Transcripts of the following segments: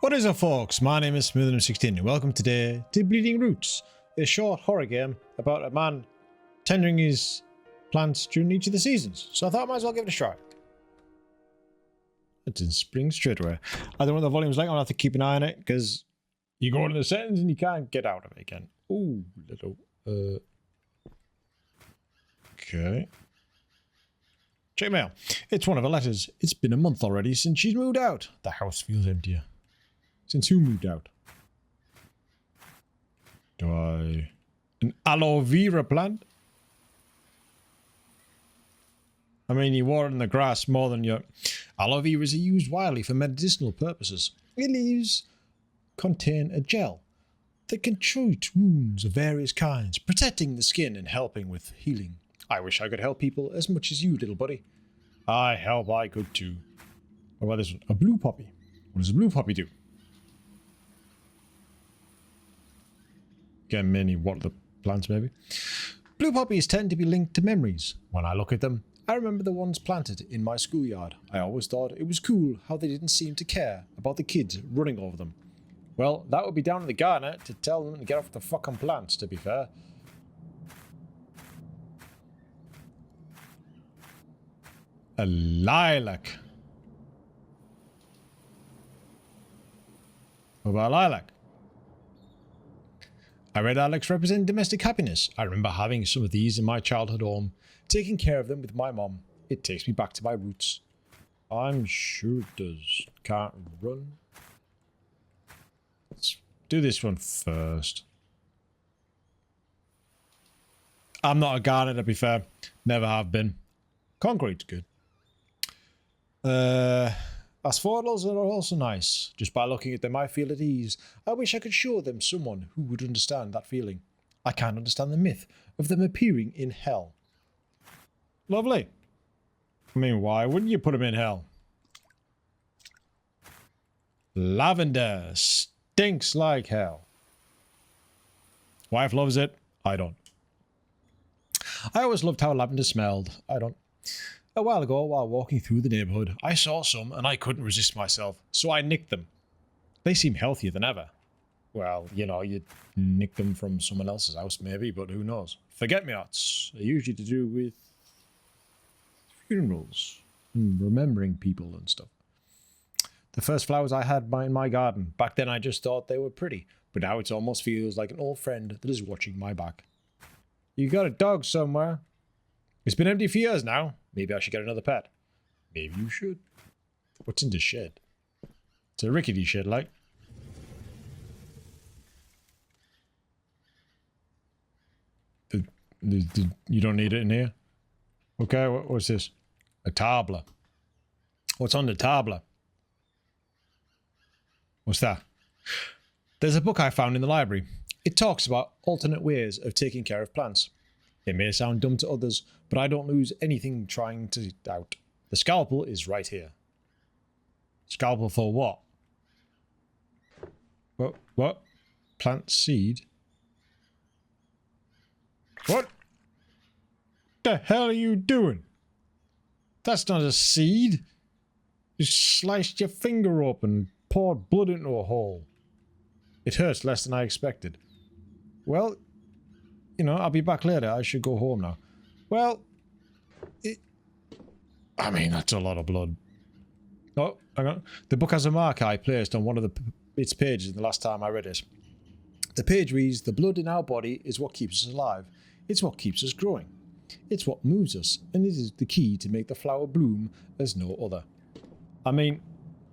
What is up, folks? My name is Smoothum16 and welcome today to Bleeding Roots, a short horror game about a man tendering his plants during each of the seasons. So I thought I might as well give it a try. It's in spring straight away. I don't know what the volume's like. I'm gonna have to keep an eye on it because you go into the settings and you can't get out of it again. Ooh, little. Okay. Check mail. It's one of her letters. It's been a month already since she's moved out. The house feels emptier. Since who moved out? An aloe vera plant? I mean, you water in the grass more than your... Aloe veras are used widely for medicinal purposes. The leaves contain a gel that can treat wounds of various kinds, protecting the skin and helping with healing. I wish I could help people as much as you, little buddy. I hope I could too. What about this one? A blue poppy. What does a blue poppy do? Again, mainly water the plants, maybe. Blue poppies tend to be linked to memories. When I look at them, I remember the ones planted in my schoolyard. I always thought it was cool how they didn't seem to care about the kids running over them. Well, that would be down to the gardener to tell them to get off the fucking plants, to be fair. A lilac. What about lilac? I read lilacs represent domestic happiness. I remember having some of these in my childhood home, taking care of them with my mom. It takes me back to my roots. I'm sure it does. Can't run. Let's do this one first. I'm not a gardener, to be fair. Never have been. Concrete's good. Asphodels are also nice. Just by looking at them, I feel at ease. I wish I could show them someone who would understand that feeling. I can't understand the myth of them appearing in hell. Lovely. I mean, why wouldn't you put them in hell? Lavender stinks like hell. Wife loves it. I don't. I always loved how lavender smelled. I don't. A while ago, while walking through the neighborhood, I saw some and I couldn't resist myself, so I nicked them. They seem healthier than ever. Well, you know, you'd nick them from someone else's house maybe, but who knows. Forget-me-nots are usually to do with funerals and remembering people and stuff. The first flowers I had in my garden, back then I just thought they were pretty, but now it almost feels like an old friend that is watching my back. You got a dog somewhere? It's been empty for years now. Maybe I should get another pet. Maybe you should. What's in the shed? It's a rickety shed, like. You don't need it in here? Okay, what's this? A tabla. What's on the tabla? What's that? There's a book I found in the library. It talks about alternate ways of taking care of plants. It may sound dumb to others, but I don't lose anything trying to out. The scalpel is right here. Scalpel for what? What? Plant seed? What the hell are you doing? That's not a seed. You sliced your finger open and poured blood into a hole. It hurts less than I expected. Well, you know, I'll be back later. I should go home now. Well, I mean, that's a lot of blood. Oh, hang on. The book has a mark I placed on one of its pages the last time I read it. The page reads, "The blood in our body is what keeps us alive. It's what keeps us growing. It's what moves us, and it is the key to make the flower bloom as no other." I mean,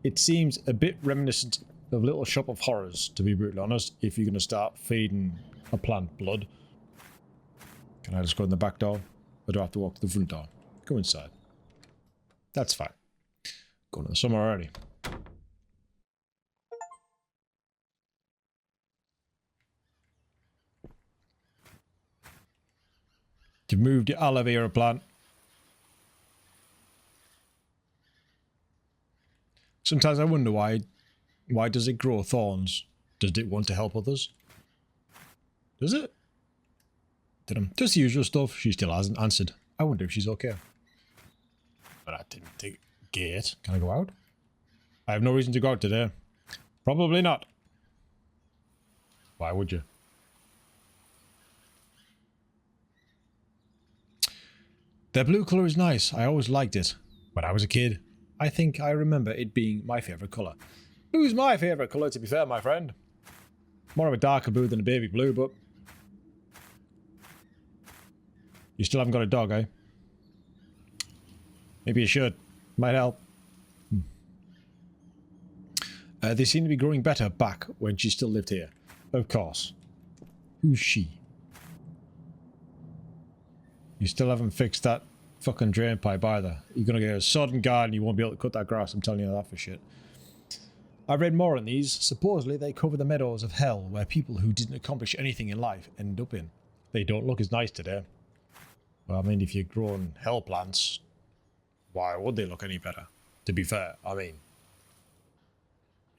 it seems a bit reminiscent of Little Shop of Horrors, to be brutally honest, if you're going to start feeding a plant blood. Can I just go in the back door? Or do I have to walk to the front door? Go inside. That's fine. Going to the summer already. You've moved your aloe vera plant. Sometimes I wonder why does it grow thorns? Does it want to help others? Does it? Just the usual stuff. She still hasn't answered. I wonder if she's okay. But I didn't take gate. Can I go out? I have no reason to go out today. Probably not. Why would you? The blue colour is nice. I always liked it. When I was a kid, I think I remember it being my favourite colour. Blue's my favourite colour, to be fair, my friend. More of a darker blue than a baby blue, but... You still haven't got a dog, eh? Maybe you should. Might help. They seem to be growing better back when she still lived here. Of course. Who's she? You still haven't fixed that fucking drain pipe either. You're gonna get a sodden garden, you won't be able to cut that grass, I'm telling you that for shit. I've read more on these. Supposedly they cover the meadows of hell where people who didn't accomplish anything in life end up in. They don't look as nice today. Well, I mean, if you're growing hell plants, why would they look any better? To be fair, I mean.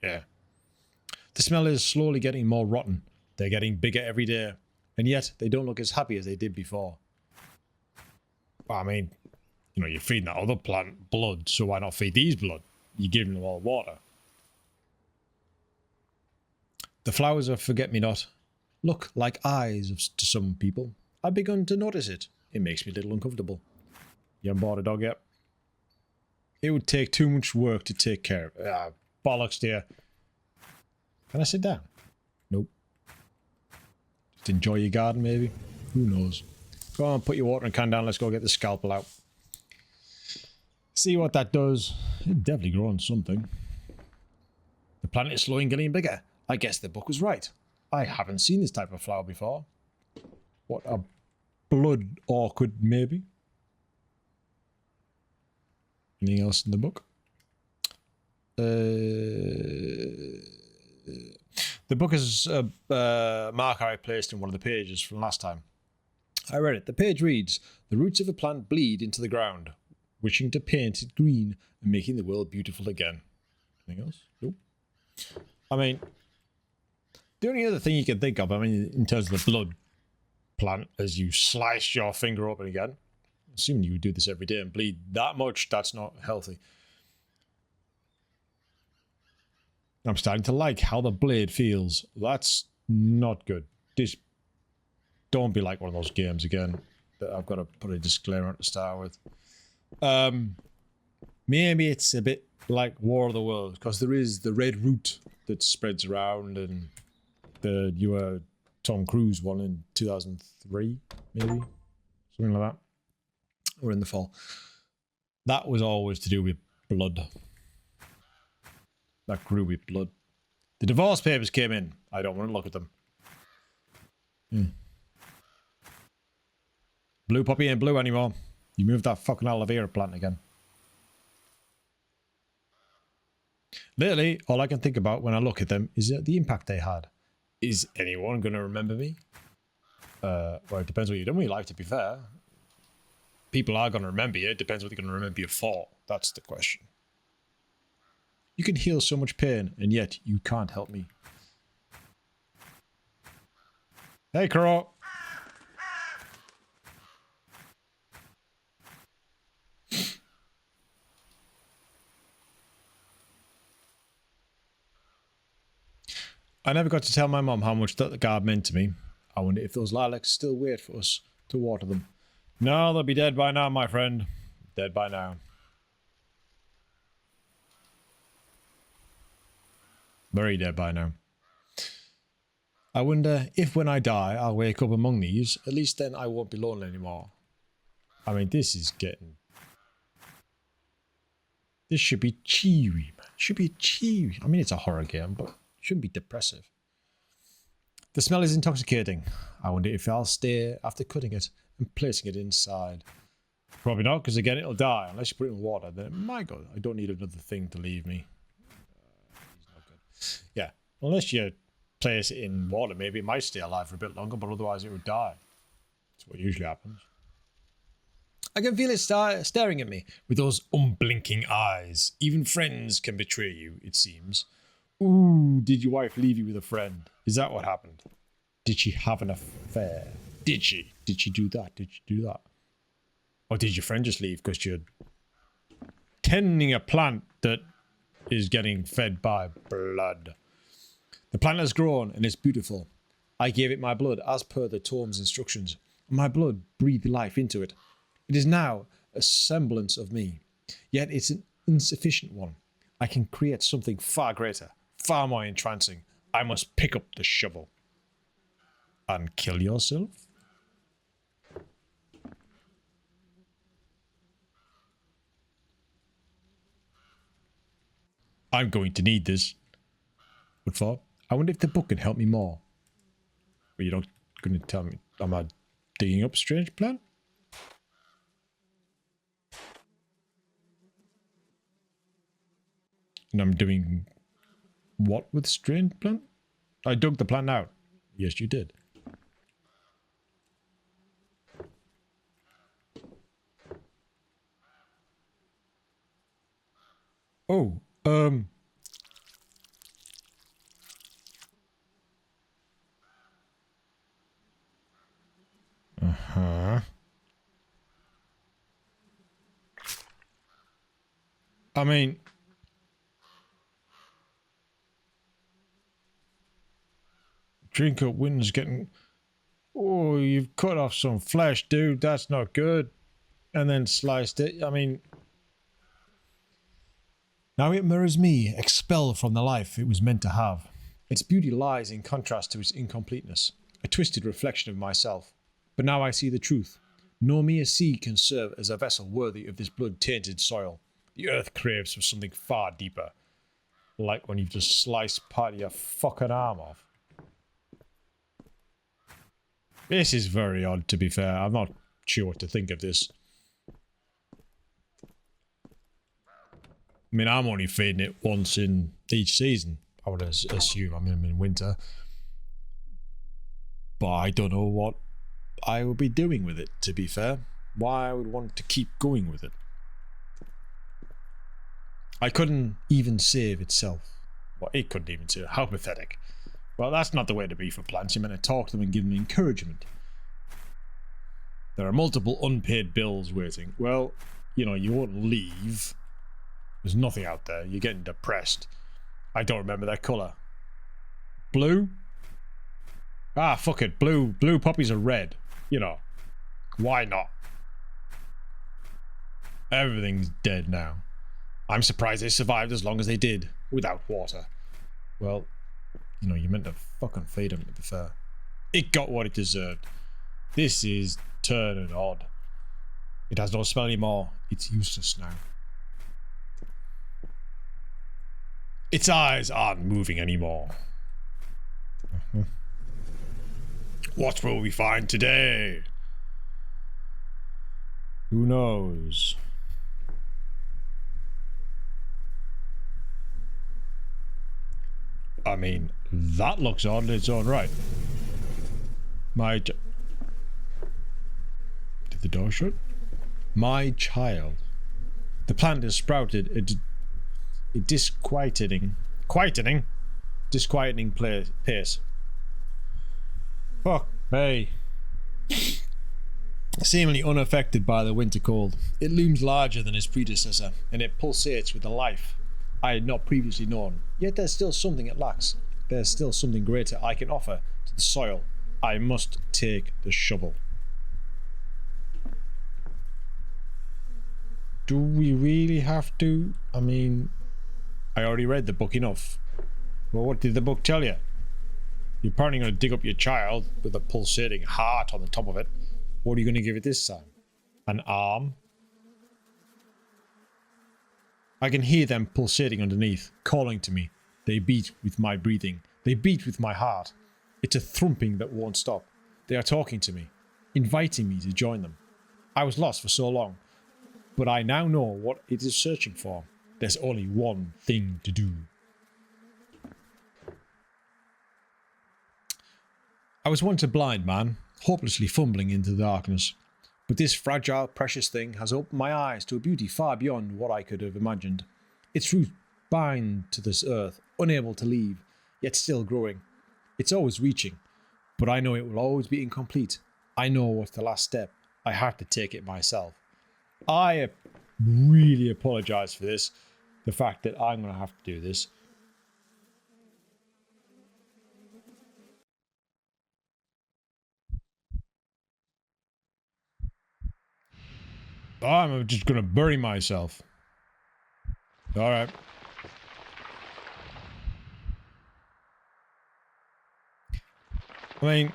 Yeah. The smell is slowly getting more rotten. They're getting bigger every day. And yet, they don't look as happy as they did before. Well, I mean, you know, you're feeding that other plant blood, so why not feed these blood? You're giving them all water. The flowers of forget-me-not look like eyes to some people. I've begun to notice it. It makes me a little uncomfortable. You haven't bought a dog yet? It would take too much work to take care of it. Bollocks, dear. Can I sit down? Nope. Just enjoy your garden, maybe? Who knows? Go on, put your watering can down. Let's go get the scalpel out. See what that does. It's definitely growing something. The planet is slowly getting bigger. I guess the book was right. I haven't seen this type of flower before. What, a blood orchid, maybe? Anything else in the book? The book is a marker I placed in one of the pages from last time. I read it. The page reads, "The roots of a plant bleed into the ground, wishing to paint it green and making the world beautiful again." Anything else? Nope. I mean, the only other thing you can think of, I mean, in terms of the blood plant, as you slice your finger open again, assuming you would do this every day and bleed that much, that's not healthy. I'm starting to like how the blade feels. That's not good. This, don't be like one of those games again. I've got to put a disclaimer at the start with. Maybe it's a bit like War of the Worlds, because there is the red root that spreads around, and the newer Tom Cruise one in 2003, maybe? Something like that. Or in the fall. That was always to do with blood. That grew with blood. The divorce papers came in. I don't want to look at them. Blue poppy ain't blue anymore. You moved that fucking aloe vera plant again. Lately, all I can think about when I look at them is the impact they had. Is anyone going to remember me? Well, it depends what you've done with your life, to be fair. People are going to remember you. It depends what they're going to remember you for. That's the question. You can heal so much pain, and yet you can't help me. Hey, Crow. I never got to tell my mum how much that garden meant to me. I wonder if those lilacs still wait for us to water them. No, they'll be dead by now, my friend. Dead by now. Very dead by now. I wonder if when I die, I'll wake up among these. At least then I won't be lonely anymore. I mean, this is getting... This should be cheery, man. It should be cheery. I mean, it's a horror game, but... shouldn't be depressive. The smell is intoxicating. I wonder if I'll stay after cutting it and placing it inside. Probably not, because again, it'll die. Unless you put it in water, then it might go. I don't need another thing to leave me. He's not good. Yeah, unless you place it in water, maybe it might stay alive for a bit longer, but otherwise it would die. That's what usually happens. I can feel it staring at me with those unblinking eyes. Even friends can betray you, it seems. Ooh, did your wife leave you with a friend? Is that what happened? Did she have an affair? Did she? Did she do that? Did she do that? Or did your friend just leave because you're tending a plant that is getting fed by blood? The plant has grown and is beautiful. I gave it my blood as per the tome's instructions. My blood breathed life into it. It is now a semblance of me, yet it's an insufficient one. I can create something far greater, far more entrancing. I must pick up the shovel. And kill yourself? I'm going to need this. What for? I wonder if the book can help me more. But you're not going to tell me. Am I digging up strange plant? And I'm doing what with strange plant? I dug the plant out. Yes, you did. Oh, Uh-huh. I mean... Drink up wind's getting... Oh, you've cut off some flesh, dude. That's not good. And then sliced it. I mean... Now it mirrors me, expelled from the life it was meant to have. Its beauty lies in contrast to its incompleteness, a twisted reflection of myself. But now I see the truth. No mere sea can serve as a vessel worthy of this blood-tainted soil. The earth craves for something far deeper. Like when you've just sliced part of your fucking arm off. This is very odd, to be fair. I'm not sure what to think of this. I mean, I'm only feeding it once in each season. I would assume. I mean, I'm in winter. But I don't know what I would be doing with it, to be fair. Why I would want to keep going with it. I couldn't even save itself. Well, it couldn't even save it. How pathetic. Well, that's not the way to be for plants. You're meant to talk to them and give them encouragement. There are multiple unpaid bills waiting. Well, you know, you won't leave. There's nothing out there. You're getting depressed. I don't remember that colour. Blue? Ah, fuck it. Blue poppies are red. You know. Why not? Everything's dead now. I'm surprised they survived as long as they did. Without water. Well, you know, you meant to fucking feed them, to be fair. It got what it deserved. This is turning odd. It has no smell anymore. It's useless now. Its eyes aren't moving anymore. What will we find today? Who knows? I mean, that looks odd in its own right. Did the door shut? My child. The plant has sprouted a disquieting pace. Fuck me. Seemingly unaffected by the winter cold, it looms larger than its predecessor, and it pulsates with a life I had not previously known. Yet there's still something it lacks. There's still something greater I can offer to the soil. I must take the shovel. Do we really have to? I mean, I already read the book enough. Well, what did the book tell you? You're apparently going to dig up your child with a pulsating heart on the top of it. What are you going to give it this time? An arm? I can hear them pulsating underneath, calling to me. They beat with my breathing. They beat with my heart. It's a thumping that won't stop. They are talking to me, inviting me to join them. I was lost for so long, but I now know what it is searching for. There's only one thing to do. I was once a blind man, hopelessly fumbling into the darkness. But this fragile, precious thing has opened my eyes to a beauty far beyond what I could have imagined. Its roots bind to this earth, unable to leave, yet still growing. It's always reaching, but I know it will always be incomplete. I know what's the last step. I have to take it myself. I really apologize for this, the fact that I'm going to have to do this. I'm just gonna bury myself. Alright. I mean,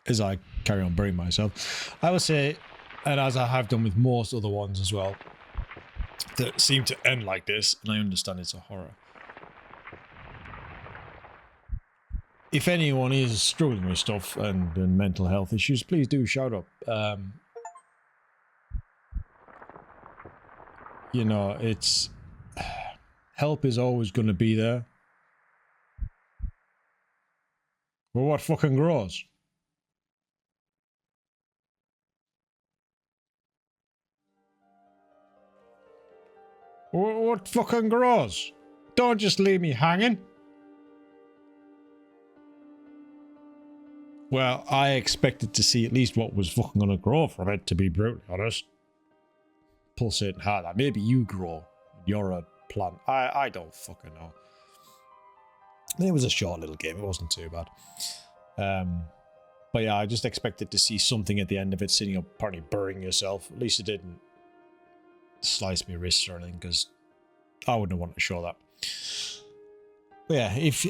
as I carry on burying myself, I would say, and as I have done with most other ones as well, that seem to end like this, and I understand it's a horror. If anyone is struggling with stuff and mental health issues, please do shout up. You know, it's... help is always going to be there. Well, what fucking grows? What fucking grows? Don't just leave me hanging. Well, I expected to see at least what was fucking gonna grow from it, to be brutally honest. Pulsating harder. Maybe you grow. You're a plant. I don't fucking know. It was a short little game. It wasn't too bad. But yeah, I just expected to see something at the end of it, sitting up, apparently burying yourself. At least it didn't slice my wrists or anything, because I wouldn't want to show that. But yeah, if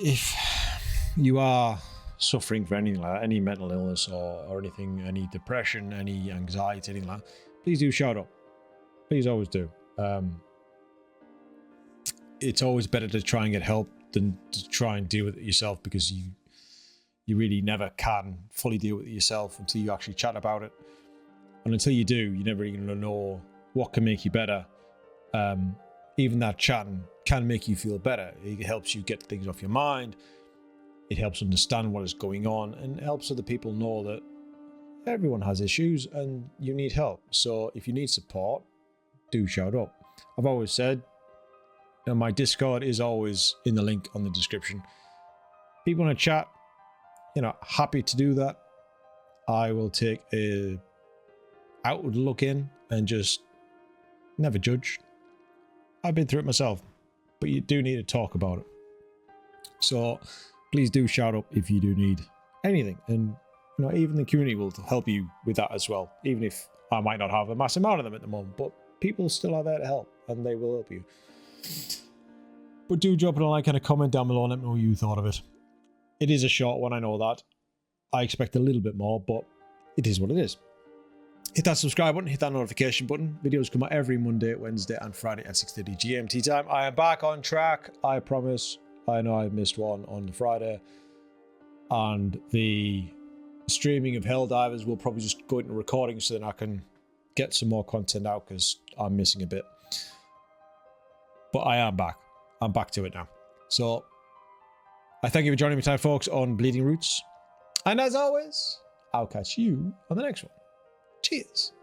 you are suffering from anything like that, any mental illness or anything, any depression, any anxiety, anything like that, please do shout up. Please always do. It's always better to try and get help than to try and deal with it yourself, because you really never can fully deal with it yourself until you actually chat about it. And until you do, you're never even going to know what can make you better. Even that chatting can make you feel better. It helps you get things off your mind. It helps understand what is going on, and helps other people know that everyone has issues and you need help. So if you need support, do shout up. I've always said, and my Discord is always in the link on the description. People want to chat, you know, happy to do that. I will take a outward look in and just never judge. I've been through it myself, but you do need to talk about it. So please do shout up if you do need anything. And you know, even the community will help you with that as well. Even if I might not have a massive amount of them at the moment, but people still are there to help, and they will help you. But do drop it a like and a comment down below and let me know what you thought of it. It is a short one, I know that. I expect a little bit more, but it is what it is. Hit that subscribe button, hit that notification button. Videos come out every Monday, Wednesday and Friday at 6:30 GMT time. I am back on track, I promise. I know I missed one on the Friday. And the streaming of Helldivers will probably just go into recording so then I can get some more content out, because I'm missing a bit. But I am back. I'm back to it now. So I thank you for joining me tonight, folks, on Bleeding Roots. And as always, I'll catch you on the next one. Cheers.